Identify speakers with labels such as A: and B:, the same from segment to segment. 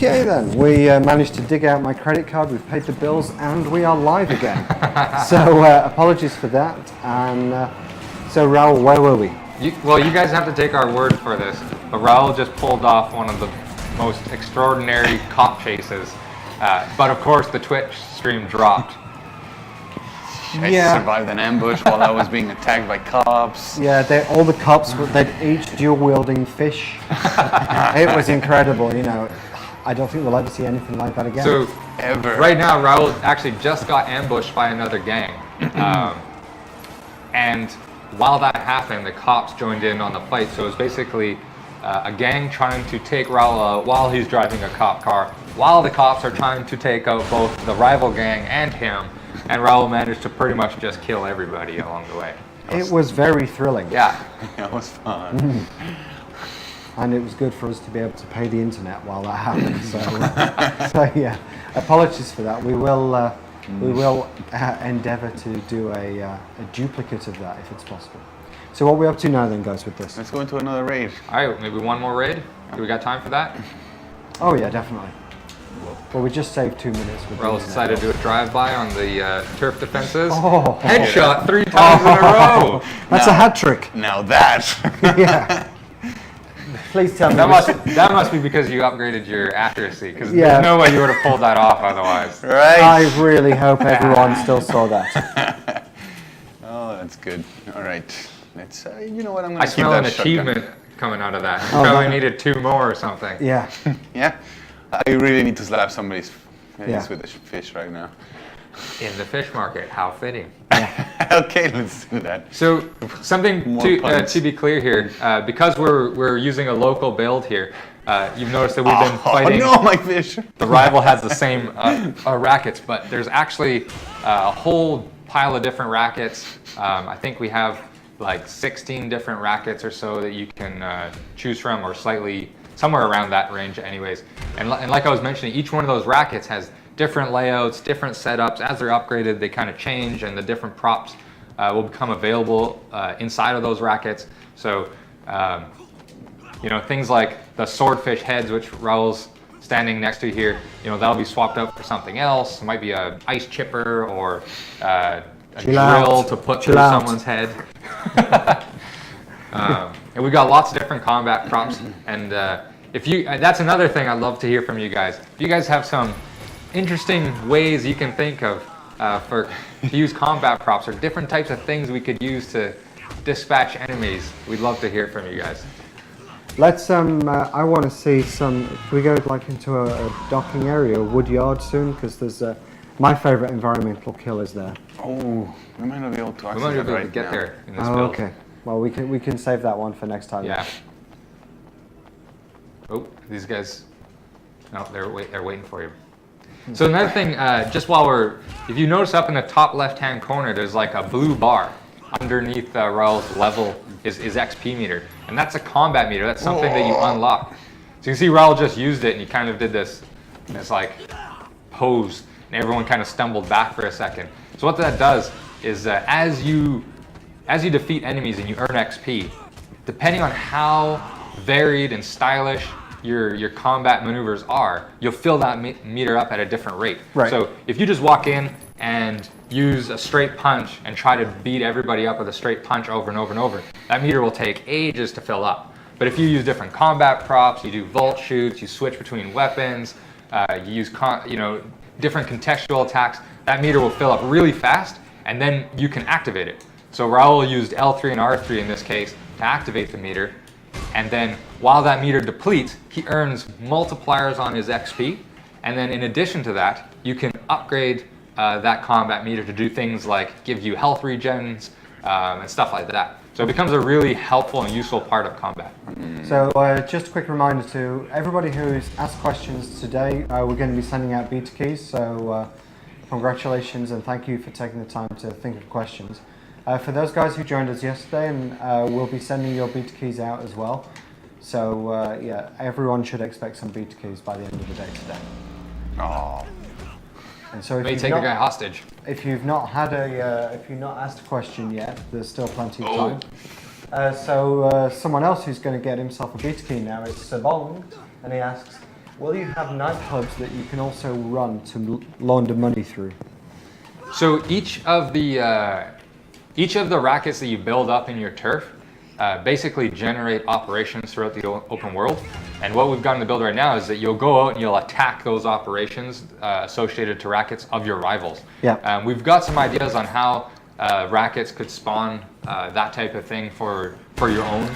A: Okay then, we managed to dig out my credit card, we've paid the bills, and we are live again. So apologies for that. And so Raul, where were we?
B: Well, you guys have to take our word for this, but Raul just pulled off one of the most extraordinary cop chases. But of course, the Twitch stream dropped.
C: I survived an ambush while I was being attacked by cops.
A: Yeah, all the cops, they'd each dual-wielding fish. It was incredible, you know. I don't think we'll ever see anything like that again.
B: So, right now, Raul actually just got ambushed by another gang. And while that happened, the cops joined in on the fight. So it was basically a gang trying to take Raul out while he's driving a cop car, while the cops are trying to take out both the rival gang and him. And Raul managed to pretty much just kill everybody along the way.
A: It was very thrilling.
B: Yeah.
C: It was fun.
A: And it was good for us to be able to pay the internet while that happened. So yeah, apologies for that. We will endeavour to do a duplicate of that if it's possible. So what are we up to now then, guys, with this?
C: Let's go into another raid.
B: All right, maybe one more raid. Do we got time for that?
A: Oh yeah, definitely. Well, we just saved 2 minutes.
B: Raul decided to do a drive-by on the turf defenses.
A: Oh,
B: headshot 3 times in a row.
A: That's a hat trick.
C: Now that.
A: Yeah. Please tell me.
B: That must be because you upgraded your accuracy, because there's no way you would have pulled that off otherwise.
C: Right.
A: I really hope everyone still saw that.
C: Oh, that's good. All right. Let's. You know what? I'm going to
B: I smell an achievement coming out of that. You probably needed 2 more or something.
A: Yeah.
C: Yeah. I really need to slap somebody's face with a fish right now.
B: In the fish market, how fitting.
A: Yeah.
C: Okay, let's do that.
B: So something to be clear here, because we're using a local build here, you've noticed that we've been fighting.
C: Oh no, my fish!
B: The rival has the same rackets, but there's actually a whole pile of different rackets. I think we have like 16 different rackets or so that you can choose from, or slightly somewhere around that range anyways. And like I was mentioning, each one of those rackets has different layouts, different setups. As they're upgraded, they kind of change, and the different props will become available inside of those rackets. So, you know, things like the swordfish heads, which Raul's standing next to here, you know, that'll be swapped out for something else. It might be an ice chipper or a drill to put through someone's head. And we've got lots of different combat props. And that's another thing I'd love to hear from you guys. If you guys have some interesting ways you can think of to use combat props, or different types of things we could use to dispatch enemies, we'd love to hear from you guys.
A: Let's I want to see some. If we go like into a docking area, a wood yard soon, because there's my favorite environmental kill is there.
C: Oh, we might not be able to access
B: We might be
C: that
B: able
C: right
B: to get
C: now.
B: there in this build.
A: Okay. Well, we can save that one for next time.
B: Yeah. Oh, these guys. No, they're waiting for you. So another thing, just while if you notice up in the top left-hand corner, there's like a blue bar underneath Raul's level is XP meter, and that's a combat meter. That's something that you unlock. So you can see Raul just used it, and he kind of did this like pose, and everyone kind of stumbled back for a second. So what that does is as you defeat enemies and you earn XP, depending on how varied and stylish your combat maneuvers are, you'll fill that meter up at a different rate.
A: Right.
B: So if you just walk in and use a straight punch and try to beat everybody up with a straight punch over and over and over, that meter will take ages to fill up. But if you use different combat props, you do vault shoots, you switch between weapons, you use different contextual attacks, that meter will fill up really fast, and then you can activate it. So Raul used L3 and R3 in this case to activate the meter, and then while that meter depletes, he earns multipliers on his XP, and then in addition to that, you can upgrade that combat meter to do things like give you health regens and stuff like that. So it becomes a really helpful and useful part of combat.
A: So just a quick reminder to everybody who's asked questions today, we're going to be sending out beta keys, so congratulations and thank you for taking the time to think of questions. For those guys who joined us yesterday, and we'll be sending your beta keys out as well. So yeah, everyone should expect some beta keys by the end of the day today.
C: Oh.
B: And so if you take the guy hostage.
A: If you've not had if you've not asked a question yet, there's still plenty of time. So someone else who's going to get himself a beta key now is Sabong, and he asks, will you have nightclubs that you can also run to launder money through?
B: So each of the rackets that you build up in your turf basically generate operations throughout the open world. And what we've got in the build right now is that you'll go out and you'll attack those operations associated to rackets of your rivals.
A: Yeah.
B: We've got some ideas on how rackets could spawn that type of thing for your own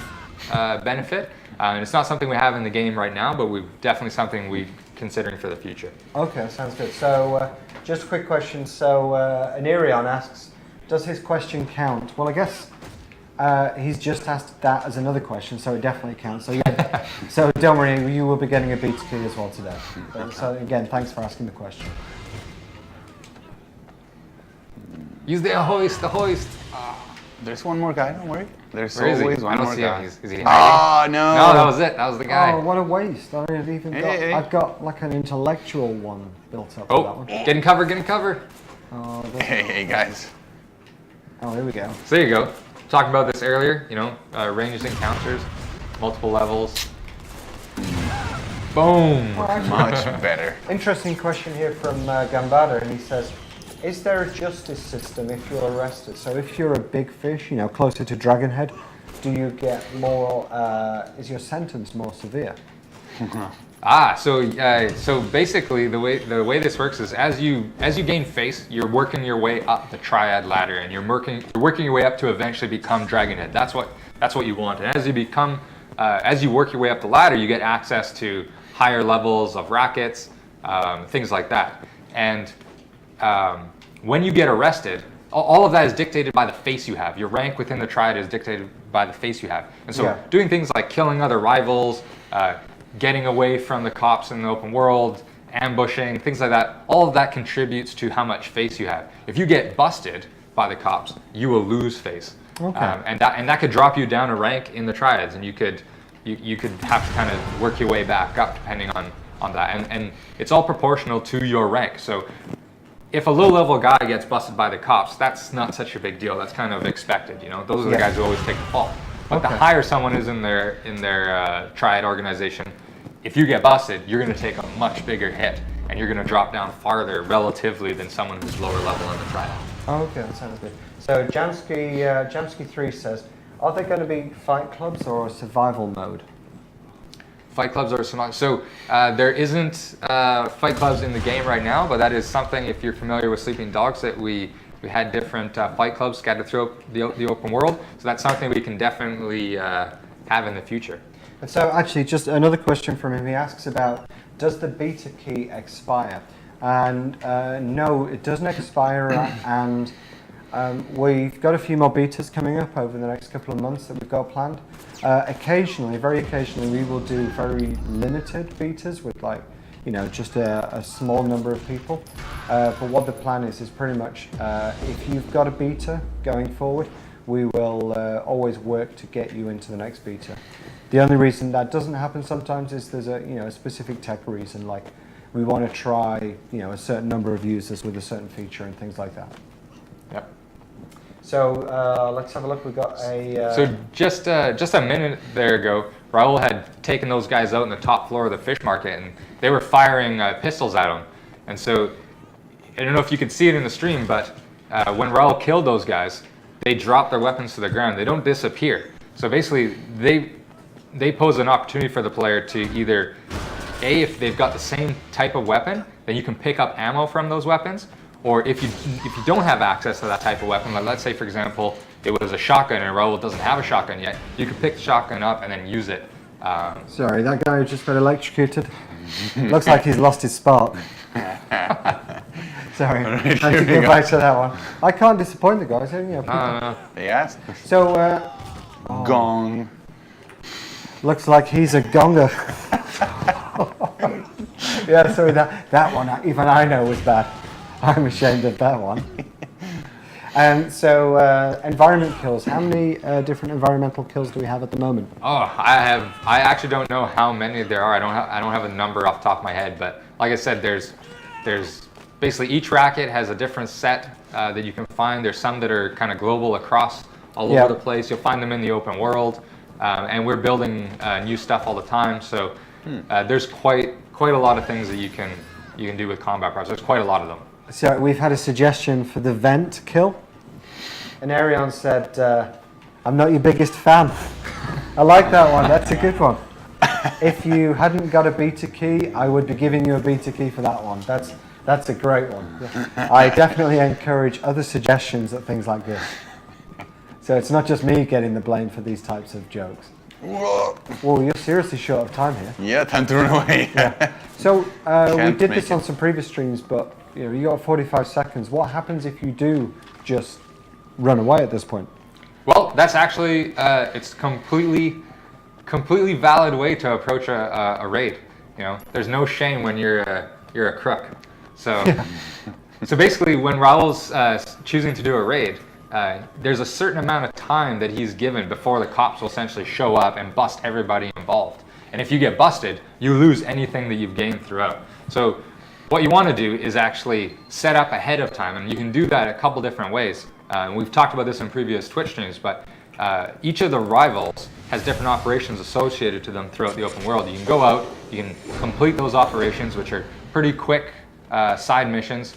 B: benefit. And it's not something we have in the game right now, but we've definitely something we're considering for the future.
A: Okay, sounds good. So just a quick question. So Anirion asks, does his question count? Well, I guess he's just asked that as another question, so it definitely counts. So yeah, so don't worry, you will be getting a beta key as well today. So again, thanks for asking the question.
B: Use the hoist, the hoist.
C: There's one more guy, don't worry. There's
B: Where is he?
C: always
B: I
C: one
B: don't
C: more
B: see
C: guy.
B: him. Is he hiding?
C: Oh, no.
B: No, that was it. That was the guy.
A: Oh, what a waste! I've got like an intellectual one built up for that
B: Oh,
A: one.
B: get in cover, get in cover.
A: Oh,
C: Hey, guys.
A: oh, here we go.
B: So there you go. Talking about this earlier, you know, ranged encounters, multiple levels. Boom.
C: Much better.
A: Interesting question here from Gambada, and he says, is there a justice system if you're arrested? So if you're a big fish, you know, closer to Dragonhead, do you get more, is your sentence more severe?
B: So basically the way this works is as you gain face, you're working your way up the Triad ladder, and you're working your way up to eventually become Dragonhead. That's what you want. And as you work your way up the ladder, you get access to higher levels of rackets, things like that. And when you get arrested, all of that is dictated by the face you have. Your rank within the Triad is dictated by the face you have. And so doing things like killing other rivals, getting away from the cops in the open world, ambushing, things like that, all of that contributes to how much face you have. If you get busted by the cops, you will lose face.
A: Okay.
B: And that could drop you down a rank in the Triads, and you could have to kind of work your way back up depending on that. And it's all proportional to your rank. So if a low-level guy gets busted by the cops, that's not such a big deal. That's kind of expected, you know. Those are the guys who always take the fall. But the higher someone is in their Triad organization, if you get busted, you're going to take a much bigger hit, and you're going to drop down farther relatively than someone who's lower level in the Triad.
A: Okay, that sounds good. So Jamsky3 says, are there going to be fight clubs or a survival mode?
B: Fight clubs are some. So there isn't fight clubs in the game right now, but that is something, if you're familiar with Sleeping Dogs, that we had different fight clubs scattered throughout the open world. So that's something we can definitely have in the future.
A: And so actually, just another question from him. He asks about, does the beta key expire? And no, it doesn't expire, and we've got a few more betas coming up over the next couple of months that we've got planned. Occasionally, very occasionally, we will do very limited betas with, like, you know, just a small number of people. But what the plan is pretty much, if you've got a beta going forward, we will always work to get you into the next beta. The only reason that doesn't happen sometimes is there's a specific tech reason, like we want to try a certain number of users with a certain feature and things like that.
B: Yep.
A: So let's have a look. We got a.
B: So just a minute there ago, Raul had taken those guys out in the top floor of the fish market, and they were firing pistols at him. And so I don't know if you could see it in the stream, but when Raul killed those guys, they dropped their weapons to the ground. They don't disappear. So basically, they pose an opportunity for the player to either, if they've got the same type of weapon, then you can pick up ammo from those weapons. Or if you don't have access to that type of weapon, like let's say, for example, it was a shotgun and Raul doesn't have a shotgun yet, you can pick the shotgun up and then use it.
A: Sorry, that guy who just got electrocuted. Looks like he's lost his spark. Sorry, I have to get back to that one. I can't disappoint the guys.
B: No.
C: They asked.
A: So,
C: Gong.
A: looks like he's a gonger. Yeah, sorry, that one, even I know was bad. I'm ashamed of that one. So, environment kills. How many different environmental kills do we have at the moment?
B: Oh, I actually don't know how many there are. I don't have a number off the top of my head, but like I said, there's basically each racket has a different set that you can find. There's some that are kind of global across all over the place. You'll find them in the open world, and we're building new stuff all the time. So There's quite a lot of things that you can do with combat props. There's quite a lot of them.
A: So we've had a suggestion for the vent kill. And Arion said, I'm not your biggest fan. I like that one. That's a good one. If you hadn't got a beta key, I would be giving you a beta key for that one. That's a great one. I definitely encourage other suggestions at things like this. So it's not just me getting the blame for these types of jokes. Whoa, you're seriously short of time here.
C: Yeah, time to run away.
A: Yeah. So we did this
C: make
A: on
C: it.
A: some previous streams, but you got 45 seconds. What happens if you do just run away at this point?
B: Well, that's actually it's completely valid way to approach a raid. You know, there's no shame when you're a crook. So so basically, when Raul's choosing to do a raid, there's a certain amount of time that he's given before the cops will essentially show up and bust everybody involved. And if you get busted, you lose anything that you've gained throughout. So what you want to do is actually set up ahead of time, and you can do that a couple different ways. We've talked about this in previous Twitch streams, but each of the rivals has different operations associated to them throughout the open world. You can go out, you can complete those operations, which are pretty quick side missions,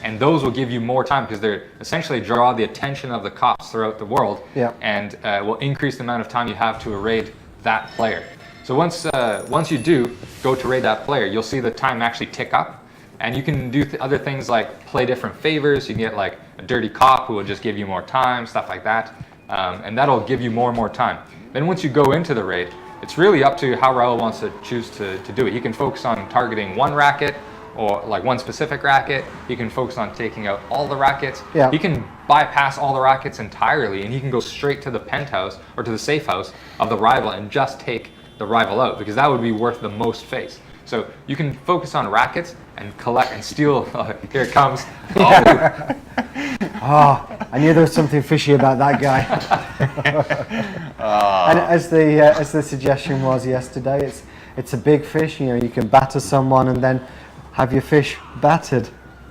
B: and those will give you more time because they essentially draw the attention of the cops throughout the world, and will increase the amount of time you have to raid that player. So once you do go to raid that player, you'll see the time actually tick up, and you can do other things like play different favors. You can get like a dirty cop who will just give you more time, stuff like that, and that'll give you more and more time. Then once you go into the raid, it's really up to how Raul wants to choose to do it. He can focus on targeting one racket, or like one specific racket. He can focus on taking out all the rackets.
A: Yeah.
B: He can bypass all the rackets entirely, and he can go straight to the penthouse or to the safe house of the rival and just take the rival out, because that would be worth the most face. So you can focus on rackets and collect and steal. Here it comes.
A: Oh, I knew there was something fishy about that guy. And as the suggestion was yesterday, it's a big fish. You can batter someone and then have your fish battered.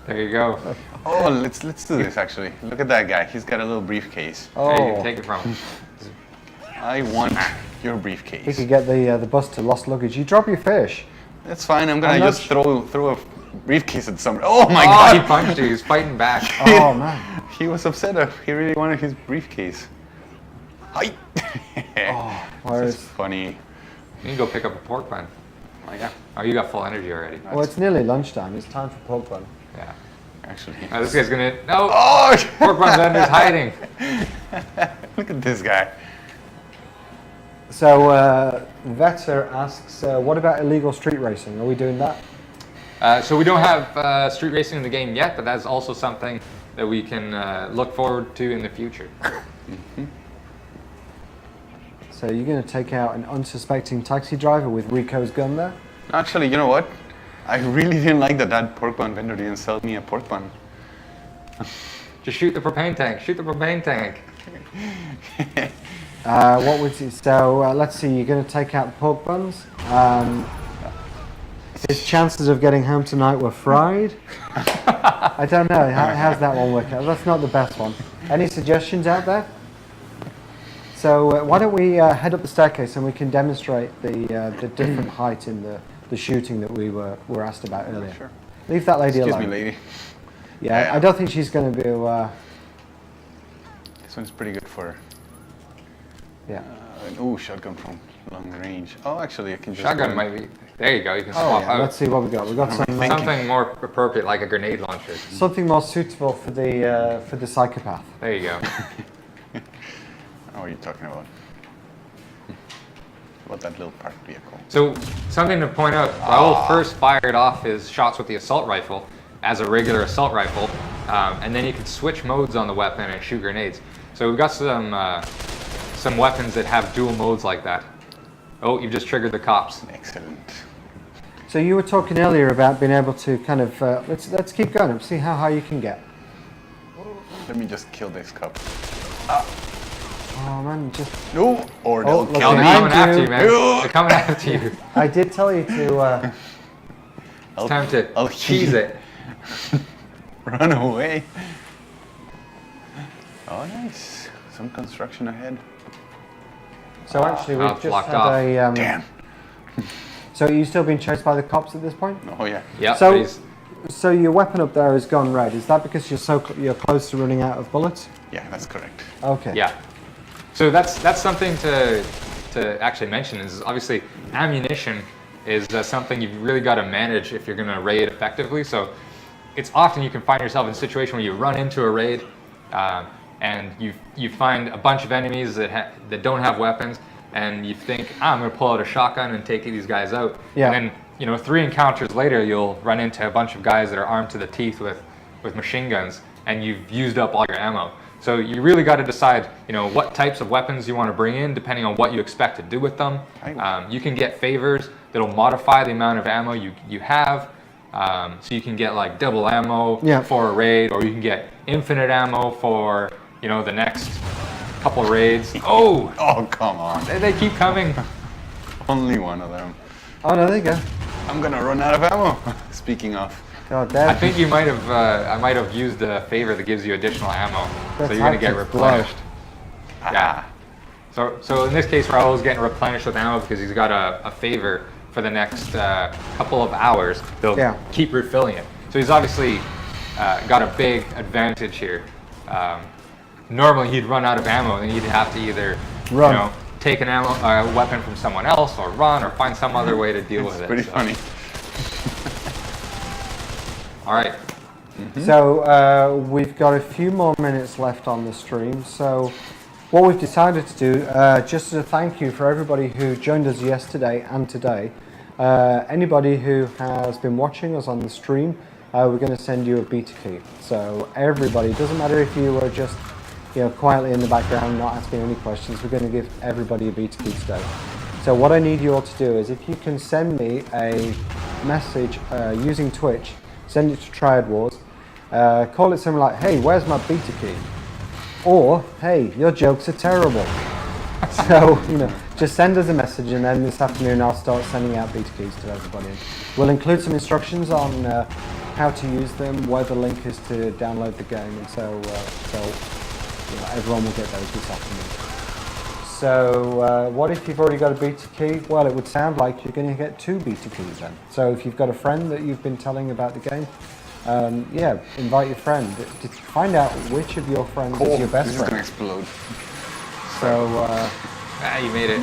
B: There you go.
C: Oh, let's do this actually. Look at that guy. He's got a little briefcase.
B: There you
A: Oh,
B: can take it from him.
C: I want your
A: we
C: briefcase.
A: could get the bus to lost luggage. You drop your fish.
C: That's fine. I'm gonna
A: I'm not
C: just throw a briefcase at somebody. Oh my
B: Oh, he
C: god!
B: punched you. He's fighting back.
A: Oh man.
C: He was upset. He really wanted his briefcase. Hi.
A: Whereas,
C: This is funny.
B: You can go pick up a pork bun.
C: Oh yeah.
B: Oh, you got full energy already.
A: well, it's nearly lunchtime. It's time for pork bun.
B: Yeah.
C: Actually.
B: This guy's gonna. No.
C: Oh!
B: Pork bun vendor's hiding.
C: Look at this guy.
A: So Vetter asks, what about illegal street racing? Are we doing that?
B: So we don't have street racing in the game yet, but that's also something that we can look forward to in the future.
A: So you're going to take out an unsuspecting taxi driver with Rico's gun there?
C: Actually, you know what? I really didn't like that pork bun vendor didn't sell me a pork bun.
B: Just shoot the propane tank. Shoot the propane tank.
A: What would you, so let's see, you're going to take out the pork buns. His chances of getting home tonight were fried. I don't know, how's that one work out? That's not the best one. Any suggestions out there? So why don't we head up the staircase and we can demonstrate the different height in the shooting that we were asked about earlier.
C: Sure.
A: Leave that lady
C: Excuse
A: alone.
C: me, lady.
A: Yeah, I don't think she's going to be.
C: This one's pretty good for.
A: Yeah.
C: Oh, shotgun from long range. Oh, actually, I can just.
B: Shotgun might be. There you go. You can
A: Oh,
B: swap
A: yeah.
B: out.
A: Let's see what we got. We got
B: Something more appropriate, like a grenade launcher.
A: something more suitable for the psychopath.
B: There you go.
C: Oh, what are you talking about? About that little parked vehicle.
B: So something to point out: Raul first fired off his shots with the assault rifle as a regular assault rifle, and then you can switch modes on the weapon and shoot grenades. So we've got some weapons that have dual modes like that. Oh, you've just triggered the cops.
C: Excellent.
A: So you were talking earlier about being able to kind of let's keep going and see how high you can get.
C: Let me just kill this cop.
A: Oh man, just
C: No, or
A: Oh,
C: they'll
A: look
C: kill
B: They're
C: me.
A: behind
B: coming after
A: you.
B: you, man. They're coming after you.
A: I did tell you to.
B: It's time to
C: I'll
B: cheese
C: heal.
B: it.
C: Run away. Oh, nice. Some construction ahead.
A: So actually,
B: Oh,
A: we've
B: it's
A: just
B: locked
A: had
B: off.
A: a
C: Damn.
A: So are you still being chased by the cops at this point?
C: Oh yeah.
B: Yeah.
A: So your weapon up there has gone red. Is that because you're close to running out of bullets?
C: Yeah, that's correct.
A: Okay.
B: Yeah. So that's something to actually mention is obviously ammunition is something you've really got to manage if you're going to raid effectively. So it's often you can find yourself in a situation where you run into a raid and you find a bunch of enemies that don't have weapons, and you think, I'm going to pull out a shotgun and take these guys out.
A: Yeah.
B: And then 3 encounters later, you'll run into a bunch of guys that are armed to the teeth with machine guns, and you've used up all your ammo. So you really got to decide, what types of weapons you want to bring in, depending on what you expect to do with them. You can get favors that'll modify the amount of ammo you have. So you can get like double ammo for a raid, or you can get infinite ammo for the next couple raids.
C: Oh, come on.
B: They keep coming.
C: Only one of them.
A: Oh no, there you go.
C: I'm gonna run out of ammo. Speaking of.
A: God damn.
B: I think I might have used a favor that gives you additional ammo, so you're gonna get replenished. Yeah. So in this case, Raul's getting replenished with ammo because he's got a favor for the next couple of hours. They'll keep refilling it. So he's obviously got a big advantage here. Normally he'd run out of ammo and he'd have to either take an weapon from someone else, or run, or find some other way to deal with it.
C: Pretty funny.
B: All right.
A: So we've got a few more minutes left on the stream. So what we've decided to do, just as a thank you for everybody who joined us yesterday and today, anybody who has been watching us on the stream, we're going to send you a beta key. So everybody, it doesn't matter if you were just quietly in the background not asking any questions, we're going to give everybody a beta key today. So what I need you all to do is, if you can send me a message using Twitch, send it to Triad Wars, call it something like, hey, where's my beta key? Or, hey, your jokes are terrible. So, just send us a message, and then this afternoon I'll start sending out beta keys to everybody. We'll include some instructions on how to use them, where the link is to download the game, and so everyone will get those this afternoon. So what if you've already got a beta key? Well, it would sound like you're going to get 2 beta keys then. So if you've got a friend that you've been telling about the game, invite your friend. Find out which of your friends is your best friend.
C: This is going to explode.
A: So,
B: you made it.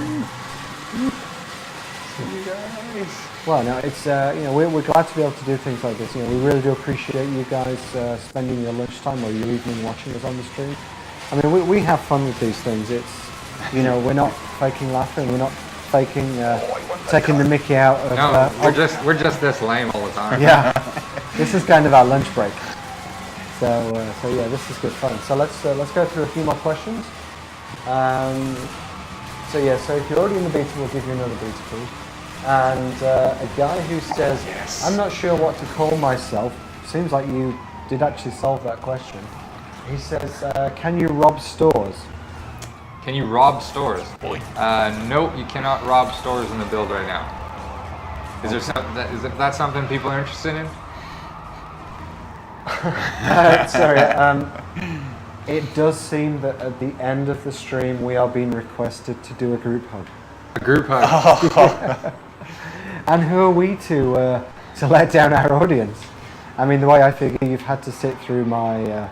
A: well, no, it's we're glad to be able to do things like this. We really do appreciate you guys spending your lunchtime or your evening watching us on the stream. I mean, we have fun with these things. It's we're not faking laughing. We're not faking taking the mickey out of.
B: No, we're just this lame all the time.
A: Yeah, this is kind of our lunch break. So yeah, this is good fun. So let's go through a few more questions. So if you're already in the beta, we'll give you another beta key. And a guy who says, I'm not sure what to call myself. Seems like you did actually solve that question. He says, can you rob stores?
B: Can you rob stores? Nope, you cannot rob stores in the build right now. Is that something people are interested in?
A: Sorry. It does seem that at the end of the stream we are being requested to do a group hug.
B: A group hug.
A: And who are we to let down our audience? I mean, the way I figure, you've had to sit through my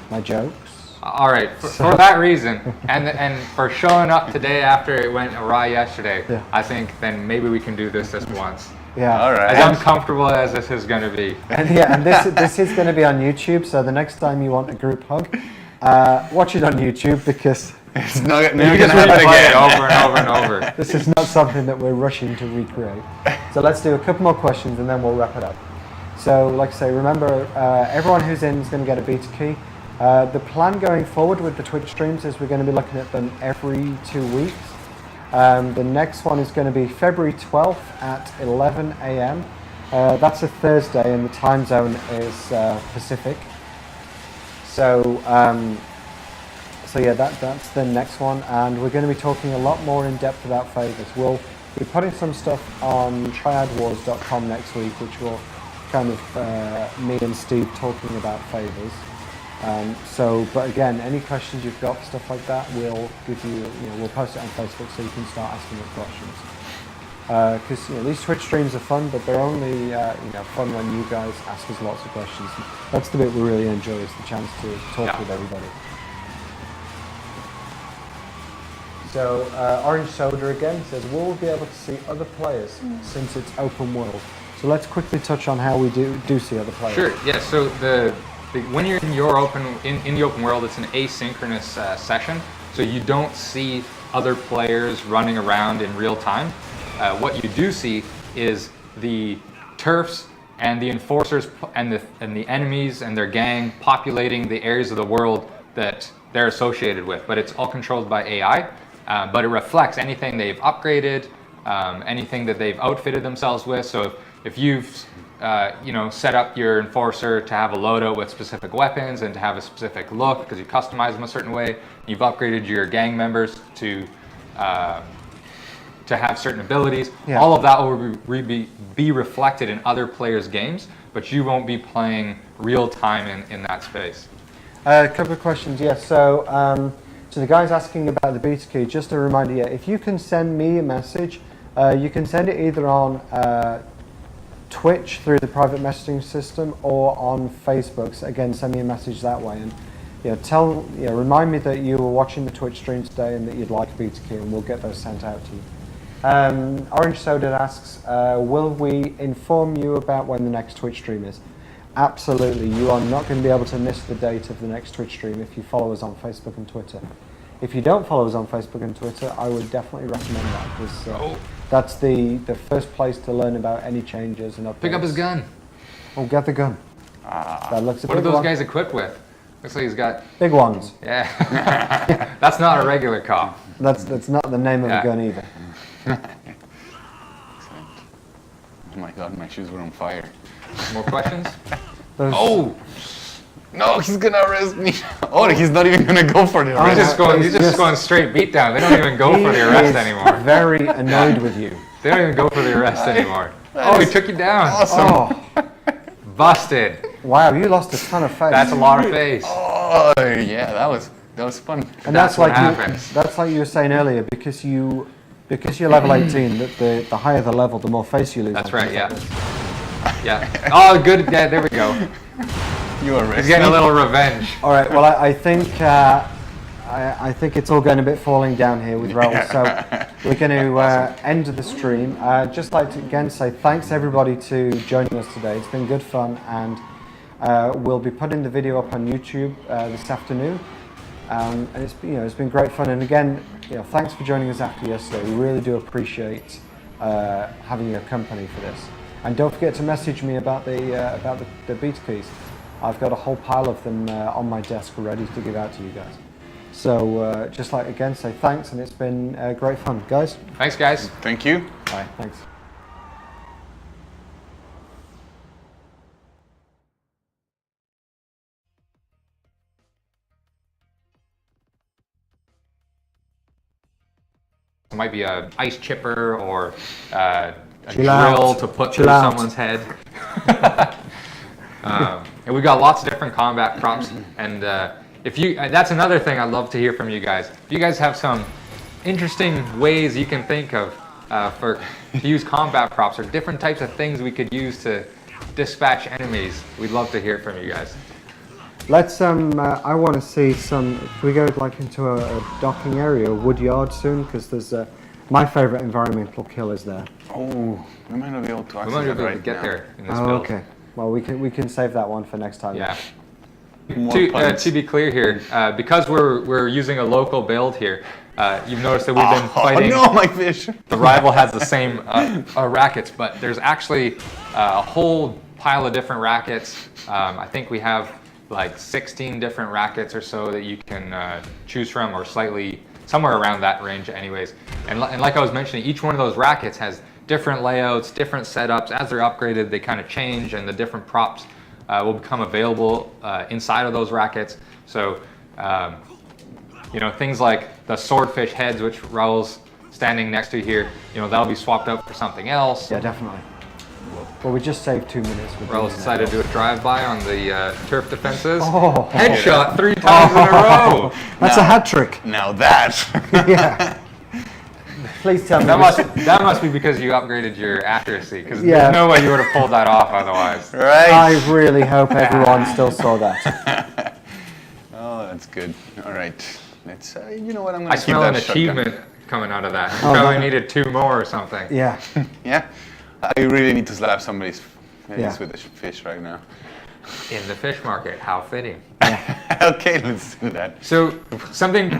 A: my jokes.
B: All right, for that reason, and for showing up today after it went awry yesterday, I think then maybe we can do this just once.
A: Yeah.
C: All right.
B: As uncomfortable as this is going to be.
A: And this is going to be on YouTube. So the next time you want a group hug, watch it on YouTube, because
C: it's not going to
B: happen
C: again.
B: Over and over and over.
A: This is not something that we're rushing to recreate. So let's do a couple more questions and then we'll wrap it up. So, like I say, remember, everyone who's in is going to get a beta key. The plan going forward with the Twitch streams is we're going to be looking at them every 2 weeks. The next one is going to be February 12th at 11 a.m. That's a Thursday, and the time zone is Pacific. So yeah, that's the next one, and we're going to be talking a lot more in depth about favors. We'll be putting some stuff on triadwars.com next week, which will kind of me and Steve talking about favors. But again, any questions you've got, stuff like that, we'll give you, we'll post it on Facebook so you can start asking us questions. Because these Twitch streams are fun, but they're only fun when you guys ask us lots of questions. That's the bit we really enjoy, is the chance to talk with everybody. So Orange Soda again says, will we be able to see other players since it's open world? So let's quickly touch on how we do see other players.
B: Sure. Yeah. So when you're in your in the open world, it's an asynchronous session. So you don't see other players running around in real time. What you do see is the turfs and the enforcers and the enemies and their gang populating the areas of the world that they're associated with. But it's all controlled by AI. But it reflects anything they've upgraded, anything that they've outfitted themselves with. So if you've set up your enforcer to have a loadout with specific weapons and to have a specific look because you customize them a certain way, you've upgraded your gang members to have certain abilities. Yeah. All of that will be reflected in other players' games, but you won't be playing real time in that space.
A: A couple of questions, yes. So the guy's asking about the beta key. Just a reminder, if you can send me a message, you can send it either on Twitch through the private messaging system or on Facebook. So again, send me a message that way, and remind me that you were watching the Twitch stream today and that you'd like a beta key, and we'll get those sent out to you. Orange Soda asks, will we inform you about when the next Twitch stream is? Absolutely, you are not going to be able to miss the date of the next Twitch stream if you follow us on Facebook and Twitter. If you don't follow us on Facebook and Twitter, I would definitely recommend that, because that's the first place to learn about any changes and updates.
B: Pick up his gun.
A: Oh, get the gun. That looks a
B: what are those guys equipped with? Looks like he's got
A: big ones.
B: Yeah. That's not a regular cop.
A: That's not the name of the gun either.
C: Oh my god, my shoes were on fire.
B: More questions?
C: Oh! No, he's gonna arrest me. Oh, he's not even gonna go for the arrest.
B: He's just going straight beat down. They don't even go for the arrest anymore.
A: Very annoyed with you.
B: They don't even go for the arrest anymore. Oh, he took you down.
C: Awesome.
B: Oh. Busted.
A: Wow, you lost a ton of face.
B: That's a lot of face.
C: Oh, yeah, that was fun.
A: And
B: that's what happens.
A: That's like you were saying earlier, because you're level 18, the higher the level, the more face you lose.
B: That's right, yeah. Yeah. Oh, good. Yeah, there we go.
C: You are
B: He's getting a little revenge.
A: All right. Well, I think it's all going a bit falling down here with Raul. So we're going to end the stream. Just like to again say thanks everybody to joining us today. It's been good fun, and we'll be putting the video up on YouTube this afternoon. And it's been great fun. And again, thanks for joining us after yesterday. We really do appreciate having your company for this. And don't forget to message me about the beta keys. I've got a whole pile of them on my desk ready to give out to you guys. So just like again, say thanks, and it's been great fun, guys.
B: Thanks, guys.
C: Thank you.
A: Bye. Thanks.
B: It might be an ice chipper or a
A: Chill
B: drill
A: out.
B: to put
A: Chill
B: through
A: out.
B: someone's head. And we've got lots of different combat props. And that's another thing I'd love to hear from you guys. If you guys have some interesting ways you can think of to use combat props or different types of things we could use to dispatch enemies, we'd love to hear from you guys.
A: Let's I want to see some. Can we go like into a docking area, a wood yard soon? Because there's my favorite environmental kill is there.
C: Oh, we might not be able to access
B: We might be
C: that
B: able to
C: right
B: get
C: now.
B: there in this
A: Oh,
B: build.
A: okay. Well, we can save that one for next time.
B: Yeah.
C: More
B: To be clear here, because we're using a local build here, you've noticed that we've been fighting.
C: Oh no, my fish!
B: The rival has the same rackets, but there's actually a whole pile of different rackets. I think we have like 16 different rackets or so that you can choose from, or slightly somewhere around that range anyways. And like I was mentioning, each one of those rackets has different layouts, different setups. As they're upgraded, they kind of change, and the different props will become available inside of those rackets. So, things like the swordfish heads, which Raul's standing next to here, that'll be swapped out for something else.
A: Yeah, definitely. Well, we just saved 2 minutes. With
B: Raul's decided to do a drive-by on the turf defenses.
A: Oh.
B: Headshot 3 times in a row.
A: That's a hat trick.
C: Now that.
A: Yeah. please tell me.
B: That must be because you upgraded your accuracy, because
A: Yeah.
B: there's no way you would have pulled that off otherwise.
C: Right.
A: I really hope everyone still saw that.
C: Oh, that's good. All right. Let's. You know what? I'm
B: I
C: gonna keep
B: smell
C: that
B: an
C: shotgun.
B: achievement coming out of that. You
A: Oh,
B: probably
A: no.
B: needed 2 more or something.
A: Yeah.
C: Yeah. I really need to slap somebody's face
A: Yeah.
C: with a fish right now.
B: In the fish market, how fitting.
C: Okay, let's do that.
B: So something,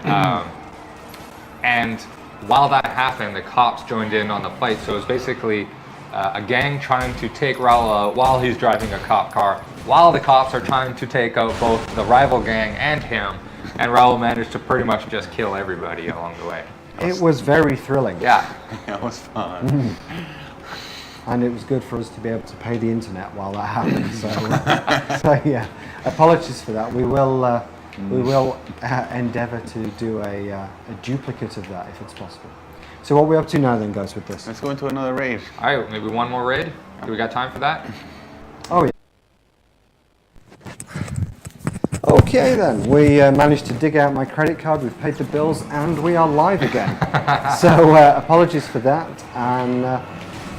B: and while that happened, the cops joined in on the fight. So it was basically a gang trying to take Raul out while he's driving a cop car, while the cops are trying to take out both the rival gang and him. And Raul managed to pretty much just kill everybody along the way.
A: It was very thrilling.
B: Yeah.
C: That was fun.
A: And it was good for us to be able to pay the internet while that happened. So yeah, apologies for that. We will endeavour to do a duplicate of that if it's possible. So what are we up to now then, guys, with this?
C: Let's go into another raid.
B: All right, maybe one more raid. Do we got time for that?
A: Oh yeah. Okay then, we managed to dig out my credit card, we've paid the bills, and we are live again. So apologies for that. And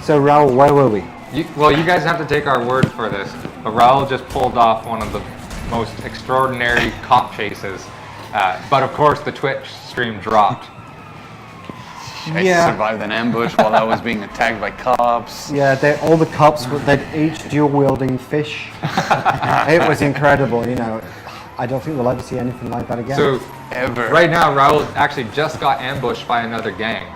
A: so Raul, where were we?
B: Well, you guys have to take our word for this, but Raul just pulled off one of the most extraordinary cop chases. But of course, the Twitch stream dropped.
C: I survived an ambush while I was being attacked by cops.
A: Yeah, all the cops, they'd each dual-wielding fish. It was incredible, you know. I don't think we'll ever see anything like that again.
B: So
C: Ever.
B: right now, Raul actually just got ambushed by another gang.